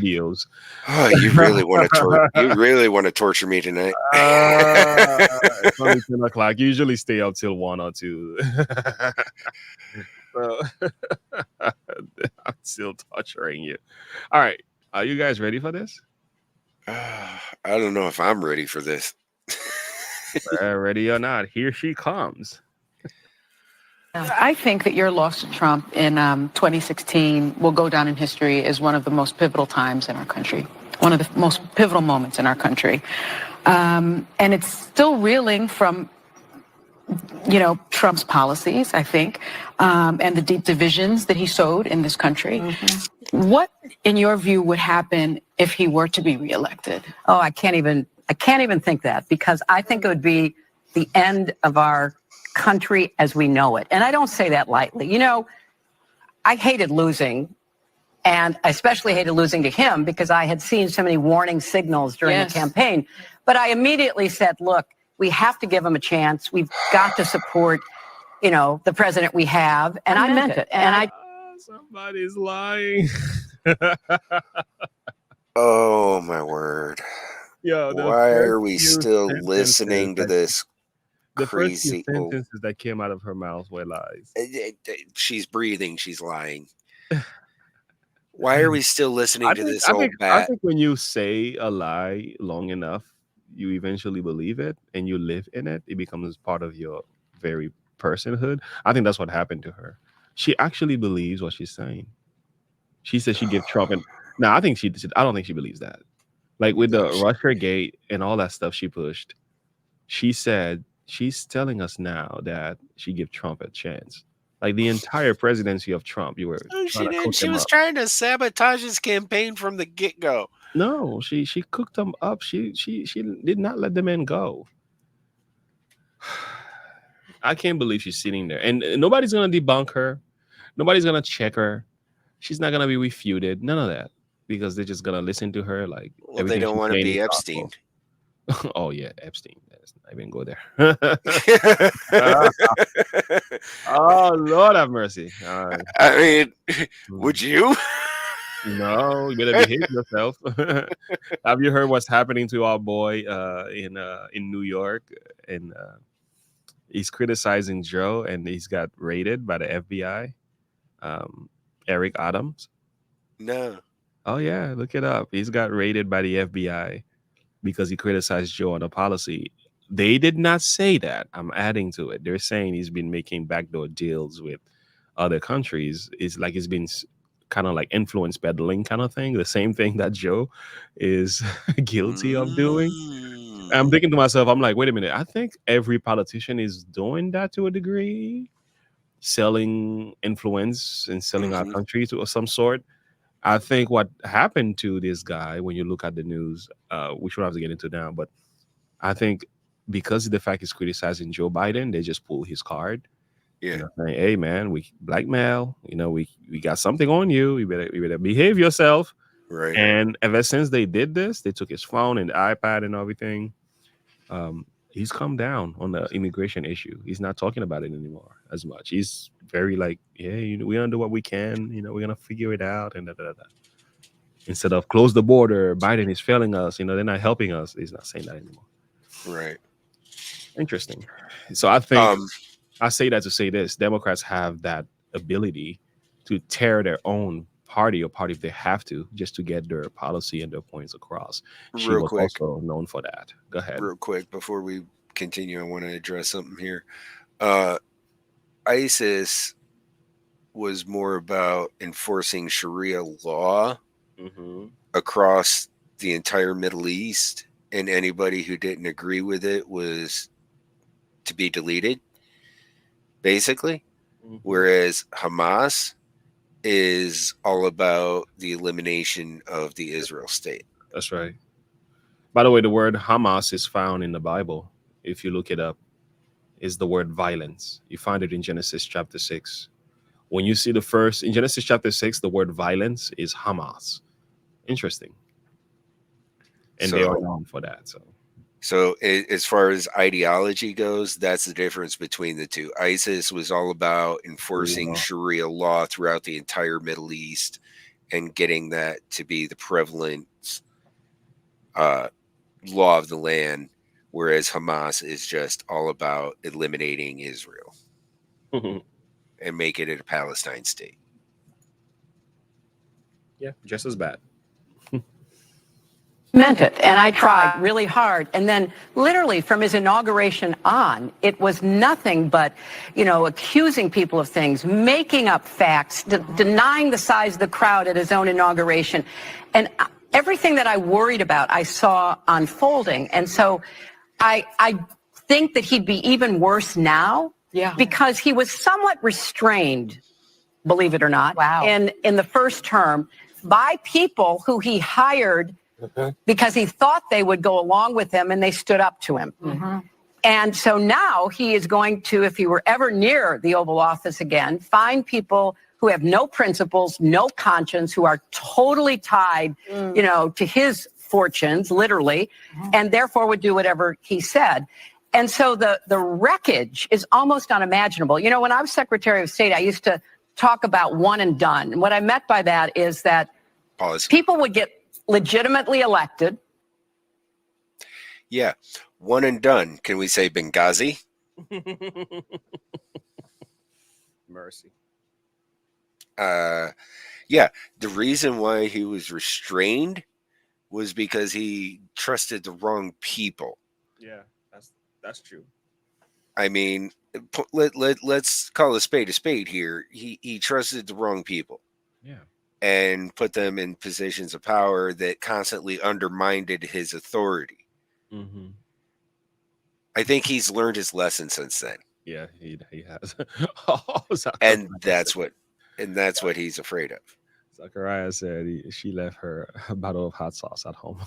videos. Oh, you really want to torture me tonight. It's only 10 o'clock. Usually stay up till 1 or 2. So I'm still torturing you. All right. Are you guys ready for this? I don't know if I'm ready for this. Ready or not, here she comes. I think that your loss to Trump in 2016 will go down in history as one of the most pivotal times in our country, one of the most pivotal moments in our country. And it's still reeling from, Trump's policies, I think, and the deep divisions that he sowed in this country. What, in your view, would happen if he were to be reelected? Oh, I can't even think that, because I think it would be the end of our country as we know it. And I don't say that lightly. I hated losing, and I especially hated losing to him because I had seen so many warning signals during the campaign. But I immediately said, look, we have to give him a chance. We've got to support, the president we have. And I meant it. And Somebody's lying. Oh, my word. Yo, Why are we still listening to this the crazy? first few sentences that came out of her mouth were lies. She's breathing. She's lying. Why are we still listening to this old bat? I think when you say a lie long enough, you eventually believe it and you live in it. It becomes part of your very personhood. I think that's what happened to her. She actually believes what she's saying. She said she gave Trump, and now I think I don't think she believes that. Like with the Russia Gate and all that stuff she pushed, she said she's telling us now that she gave Trump a chance. Like the entire presidency of Trump, you were. She did. She was trying to sabotage his campaign from the get-go. No, she cooked them up. She did not let the man go. I can't believe she's sitting there, and nobody's gonna debunk her. Nobody's gonna check her. She's not gonna be refuted. None of that, because they're just gonna listen to her. Like, well, they don't want to be Epstein. Oh yeah, Epstein. I didn't go there. Oh Lord have mercy. I mean, would you? No, you better behave yourself. Have you heard what's happening to our boy in New York? And he's criticizing Joe, and he's got raided by the FBI. Eric Adams. No. Oh yeah, look it up. He's got raided by the FBI because he criticized Joe on a policy. They did not say that. I'm adding to it. They're saying he's been making backdoor deals with other countries. It's like he's been kind of like influence peddling kind of thing. The same thing that Joe is guilty of doing. I'm thinking to myself, I'm like, wait a minute. I think every politician is doing that to a degree, selling influence and selling our country to some sort. I think what happened to this guy, when you look at the news, which we'll have to get into now, but I think because of the fact he's criticizing Joe Biden, they just pull his card. Yeah. Saying, hey man, we blackmail. We got something on you. You better behave yourself. Right. And ever since they did this, they took his phone and iPad and everything. He's come down on the immigration issue. He's not talking about it anymore as much. He's very like, yeah, we're gonna do what we can. We're gonna figure it out and da da da. Instead of close the border, Biden is failing us. They're not helping us. He's not saying that anymore. Right. Interesting. So I think I say that to say this: Democrats have that ability to tear their own party apart if they have to, just to get their policy and their points across. She was also known for that. Go ahead. Real quick, before we continue, I want to address something here. ISIS was more about enforcing Sharia law across the entire Middle East, and anybody who didn't agree with it was to be deleted, basically. Whereas Hamas is all about the elimination of the Israel state. That's right. By the way, the word Hamas is found in the Bible. If you look it up, is the word violence. You find it in Genesis chapter 6. When you see in Genesis chapter 6, the word violence is Hamas. Interesting. And they are known for that. So as far as ideology goes, that's the difference between the two. ISIS was all about enforcing Sharia law throughout the entire Middle East, and getting that to be the prevalent uh, law of the land, whereas Hamas is just all about eliminating Israel and make it a Palestine state. Yeah, just as bad. Meant it, and I tried really hard. And then literally from his inauguration on, it was nothing but, accusing people of things, making up facts, denying the size of the crowd at his own inauguration. And everything that I worried about, I saw unfolding. And so I think that he'd be even worse now, because he was somewhat restrained, believe it or not, in the first term by people who he hired because he thought they would go along with him, and they stood up to him. And so now he is going to, if he were ever near the Oval Office again, find people who have no principles, no conscience, who are totally tied, to his fortunes, literally, and therefore would do whatever he said. And so the wreckage is almost unimaginable. When I was Secretary of State, I used to talk about one and done. And what I meant by that is that people would get legitimately elected. Yeah, one and done. Can we say Benghazi? Mercy. Yeah, the reason why he was restrained was because he trusted the wrong people. Yeah, that's true. I mean, let's call a spade here. He trusted the wrong people. Yeah. And put them in positions of power that constantly undermined his authority. I think he's learned his lesson since then. Yeah, he has. And that's what he's afraid of. Zachariah said she left her bottle of hot sauce at home.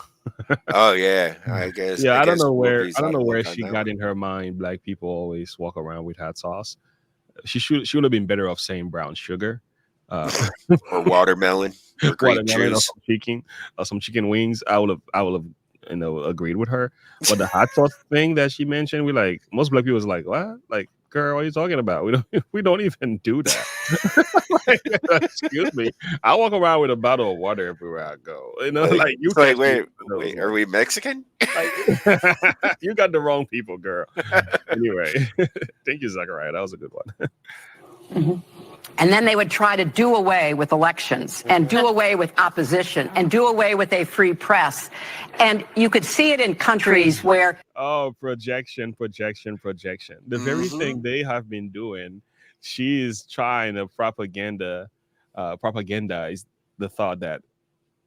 Oh yeah, I guess. Yeah, I don't know where she got in her mind. Black people always walk around with hot sauce. She would have been better off saying brown sugar. Or watermelon, or grape watermelon, juice, or some chicken wings. I would have agreed with her. But the hot sauce thing that she mentioned, most black people was like, what? Like, girl, what are you talking about? We don't even do that. Excuse me. I walk around with a bottle of water everywhere I go. Wait, are we Mexican? You got the wrong people, girl. Anyway, thank you, Zachariah. That was a good one. And then they would try to do away with elections and do away with opposition and do away with a free press. And you could see it in countries where... Oh, projection. The very thing they have been doing, she is trying to propagandize the thought that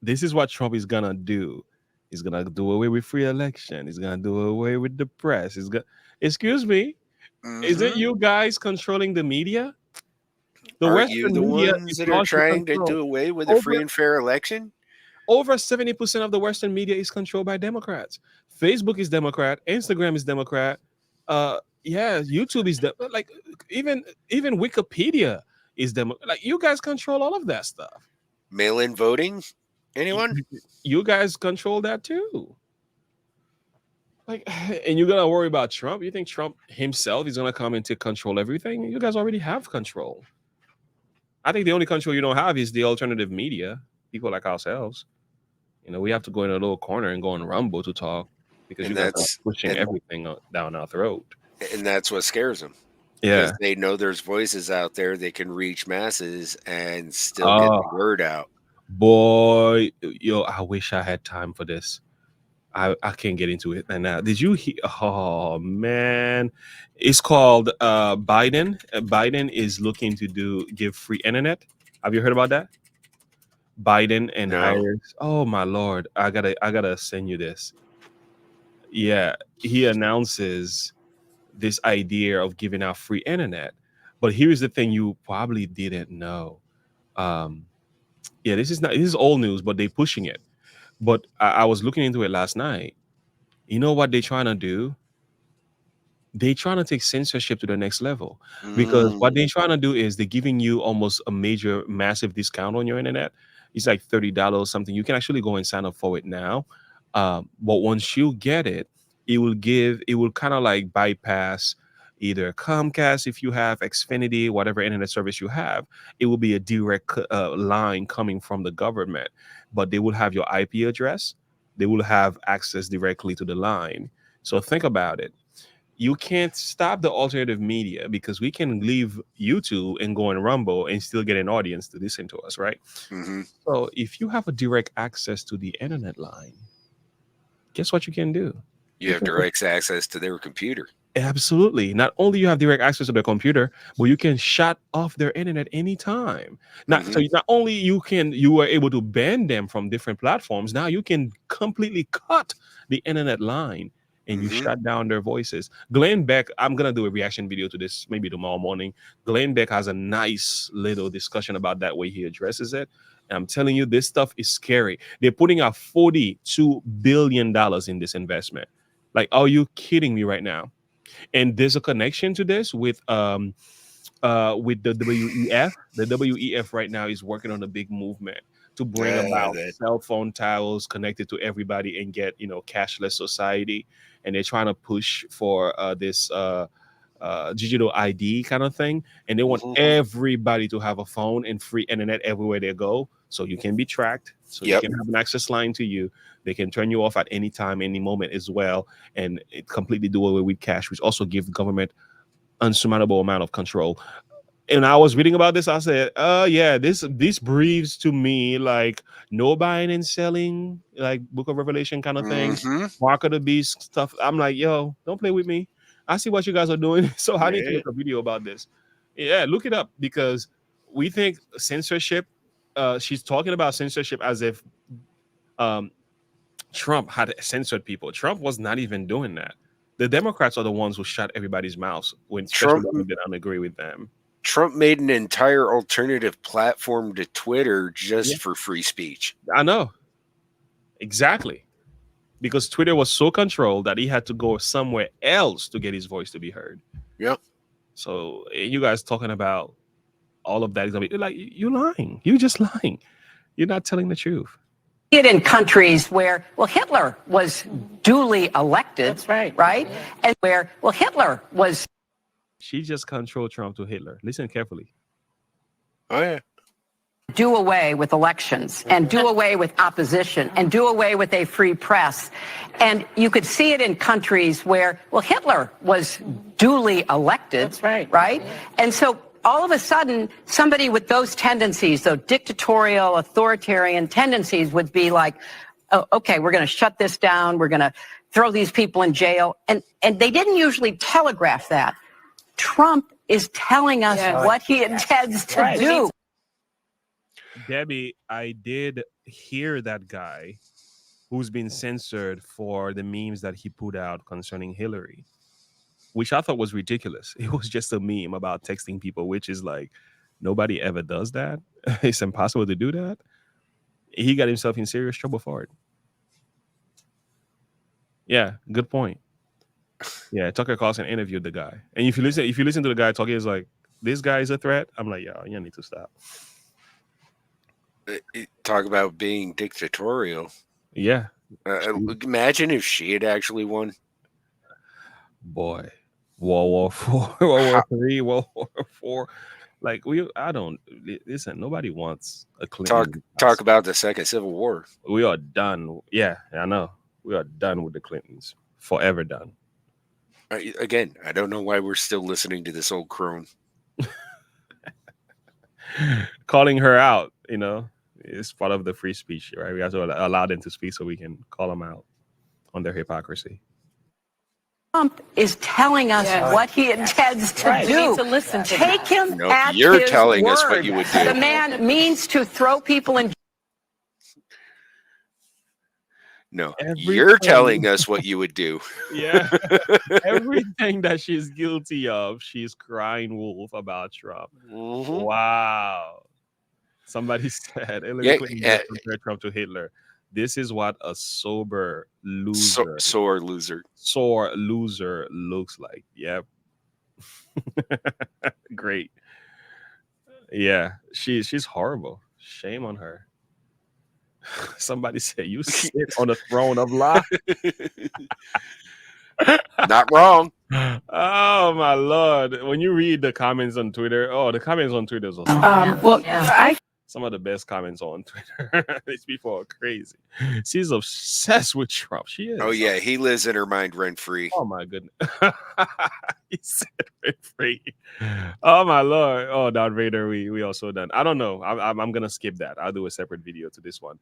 this is what Trump is going to do. He's going to do away with free election. He's going to do away with the press. Excuse me, is it you guys controlling the media? Are you the ones that are trying to do away with a free and fair election? Over 70% of the Western media is controlled by Democrats. Facebook is Democrat. Instagram is Democrat. YouTube is even Wikipedia is Democrat. Like, you guys control all of that stuff. Mail-in voting? Anyone? You guys control that too. Like, and you're gonna worry about Trump? You think Trump himself is gonna come and take control everything? You guys already have control. I think the only control you don't have is the alternative media, people like ourselves. We have to go in a little corner and go on Rumble to talk because you guys are pushing everything down our throat. And that's what scares them. Yeah. Because they know there's voices out there that can reach masses and still get the word out. Boy, I wish I had time for this. I can't get into it right now. Did you hear? Oh man, it's called Biden. Biden is looking to give free internet. Have you heard about that? Biden and Harris. Oh my Lord, I gotta send you this. Yeah, he announces this idea of giving out free internet. But here's the thing you probably didn't know. This is old news, but they're pushing it. But I was looking into it last night. You know what they're trying to do? They're trying to take censorship to the next level. Because what they're trying to do is they're giving you almost a massive discount on your internet. It's like $30 something. You can actually go and sign up for it now. But once you get it, it will kind of like bypass, either Comcast, if you have Xfinity, whatever internet service you have, it will be a direct line coming from the government, but they will have your IP address. They will have access directly to the line. So think about it. You can't stop the alternative media because we can leave YouTube and go on Rumble and still get an audience to listen to us, right? Mm-hmm. So if you have a direct access to the internet line, guess what you can do? You have direct access to their computer. Absolutely. Not only you have direct access to their computer, but you can shut off their internet anytime. Not Mm-hmm. so not only you are able to ban them from different platforms. Now you can completely cut the internet line and you Mm-hmm. shut down their voices. Glenn Beck, I'm gonna do a reaction video to this maybe tomorrow morning. Glenn Beck has a nice little discussion about that way he addresses it. And I'm telling you, this stuff is scary. They're putting out $42 billion in this investment. Like, are you kidding me right now? And there's a connection to this with the WEF. The WEF right now is working on a big movement to bring about That. cell phone towers connected to everybody and get cashless society. And they're trying to push for this digital ID kind of thing. And they want Mm-hmm. everybody to have a phone and free internet everywhere they go, so you can be tracked, so they Yep. can have an access line to you. They can turn you off at any time, any moment as well, and it completely do away with cash, which also give government unsurmountable amount of control. And I was reading about this. I said, yeah, this breathes to me like no buying and selling, like Book of Revelation kind of thing, Mm-hmm. Mark of the Beast stuff. I'm like, yo, don't play with me. I see what you guys are doing, so I need to Yeah. make a video about this. Yeah, look it up because we think censorship. She's talking about censorship as if um, Trump had censored people. Trump was not even doing that. The Democrats are the ones who shut everybody's mouths when, especially Trump when they don't agree with them. Trump made an entire alternative platform to Twitter Yeah, just for free speech. I know exactly because Twitter was so controlled that he had to go somewhere else to get his voice to be heard. Yep. So you guys talking about all of that is gonna be like you lying. You just lying. You're not telling the truth. It in countries where, well, Hitler was duly elected. That's right. Right? And where, well, Hitler was She just controlled Trump to Hitler. Listen carefully. Oh yeah. do away with elections and do away with opposition and do away with a free press. And you could see it in countries where, well, Hitler was duly elected. That's right. Right? And so all of a sudden, somebody with those tendencies, those dictatorial, authoritarian tendencies would be like, oh, okay, we're going to shut this down. We're going to throw these people in jail. And they didn't usually telegraph that. Trump is telling us what he intends to do. Debbie, I did hear that guy who's been censored for the memes that he put out concerning Hillary, which I thought was ridiculous. It was just a meme about texting people, which is like nobody ever does that. It's impossible to do that. He got himself in serious trouble for it. Yeah, good point. Yeah, Tucker Carlson interviewed the guy, and if you listen to the guy talking, it's like this guy is a threat. I'm like, yo, you need to stop. Talk about being dictatorial. Yeah, Imagine if she had actually won. boy, World War IV, World War III, World War IV. Like I don't listen. Nobody wants a Clinton. Talk about the second Civil War. We are done. Yeah, I know. We are done with the Clintons. Forever done. Again, I don't know why we're still listening to this old crone. Calling her out, is part of the free speech, right? We have to allow them to speak so we can call them out on their hypocrisy. Trump is telling us what he intends to do. We need to listen to Take him No, at you're his telling us word. what you would do. The man means to throw people in. No, you're telling us what you would do. Yeah. Everything that she's guilty of, she's crying wolf about Trump. Mm-hmm. Wow. Somebody said Hillary Clinton compared Trump to Hitler. This is what a sober loser, sore loser looks like. Yep. Great. Yeah, she's horrible. Shame on her. Somebody said you sit on the throne of lies. Not wrong. Oh my lord! When you read the comments on Twitter, the comments on Twitter are some of the best comments on Twitter. These people are crazy. She's obsessed with Trump. She is. Oh yeah, he lives in her mind rent free. Oh my goodness. He said rent free. Oh my lord. Oh, Darth Vader. We also done. I don't know. I'm gonna skip that. I'll do a separate video to this one.